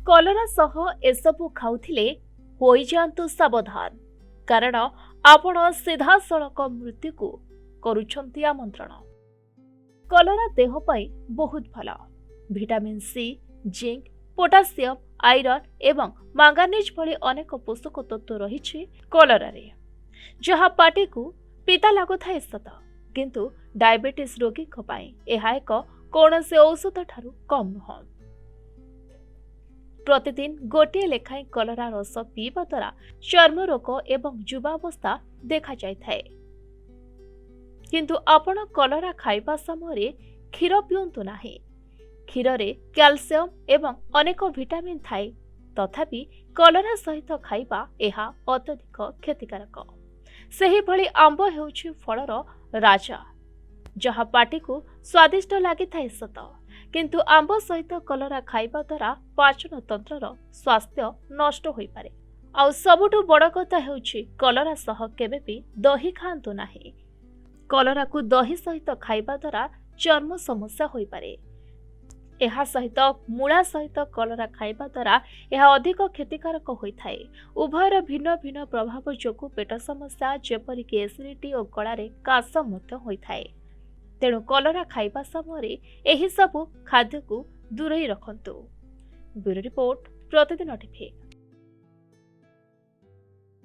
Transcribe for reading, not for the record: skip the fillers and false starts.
କଲରା ସହ ଏସବୁ ଖାଉଥିଲେ ହୋଇଯାଆନ୍ତୁ ସାବଧାନ, କାରଣ ଆପଣ ସିଧାସଳଖ ମୃତ୍ୟୁକୁ କରୁଛନ୍ତି ଆମନ୍ତ୍ରଣ। କଲରା ଦେହ ପାଇଁ ବହୁତ ଭଲ। Vitamin C, zinc, potassium, iron ଏବଂ ମାଙ୍ଗାନିଜ୍ ଭଳି ଅନେକ ପୋଷକ ତତ୍ତ୍ୱ ରହିଛି କଲରାରେ, ଯାହା ପାଟିକୁ ପିତା ଲାଗୁଥାଏ ସତ, କିନ୍ତୁ ଡାଇବେଟିସ୍ ରୋଗୀଙ୍କ ପାଇଁ ଏହା ଏକ କୌଣସି ଔଷଧ ଠାରୁ କମ୍ ନୁହେଁ। ପ୍ରତିଦିନ ଗୋଟିଏ ଲେଖାଏଁ କଲରା ରସ ପିଇବା ଦ୍ୱାରା ଚର୍ମ ରୋଗ ଏବଂ ଯୁବାବସ୍ଥା ଦେଖାଯାଇଥାଏ। କିନ୍ତୁ ଆପଣ କଲରା ଖାଇବା ସମୟରେ କ୍ଷୀର ପିଅନ୍ତୁ ନାହିଁ। କ୍ଷୀରରେ କ୍ୟାଲସିୟମ୍ ଏବଂ ଅନେକ ଭିଟାମିନ୍ ଥାଏ, ତଥାପି କଲରା ସହିତ ଖାଇବା ଏହା ଅତ୍ୟଧିକ କ୍ଷତିକାରକ। ସେହିଭଳି ଆମ୍ବ ହେଉଛି ଫଳର ରାଜା, ଯାହା ପାଟିକୁ ସ୍ୱାଦିଷ୍ଟ ଲାଗିଥାଏ ସତ, କିନ୍ତୁ ଆମ୍ବ ସହିତ କଲରା ଖାଇବା ଦ୍ୱାରା ପାଚନ ତନ୍ତ୍ରର ସ୍ୱାସ୍ଥ୍ୟ ନଷ୍ଟ ହୋଇପାରେ। ଆଉ ସବୁଠୁ ବଡ଼ କଥା ହେଉଛି କଲରା ସହ କେବେ ବି ଦହି ଖାଆନ୍ତୁ ନାହିଁ। କଲରାକୁ ଦହି ସହିତ ଖାଇବା ଦ୍ୱାରା ଚର୍ମ ସମସ୍ୟା ହୋଇପାରେ। ଏହା ସହିତ ମୂଳା ସହିତ କଲରା ଖାଇବା ଦ୍ୱାରା ଏହା ଅଧିକ କ୍ଷତିକାରକ ହୋଇଥାଏ। ଉଭୟର ଭିନ୍ନ ଭିନ୍ନ ପ୍ରଭାବ ଯୋଗୁଁ ପେଟ ସମସ୍ୟା ଯେପରିକି ଏସିଡିଟି ଓ ଗଳାରେ କାଶ ମଧ୍ୟ ହୋଇଥାଏ। ତେଣୁ କଲରା ଖାଇବା ସମୟରେ ଏହିସବୁ ଖାଦ୍ୟକୁ ଦୂରେଇ ରଖନ୍ତୁ। ବ୍ୟୁରୋ ରିପୋର୍ଟ, ପ୍ରତିଦିନ ଟିଭି।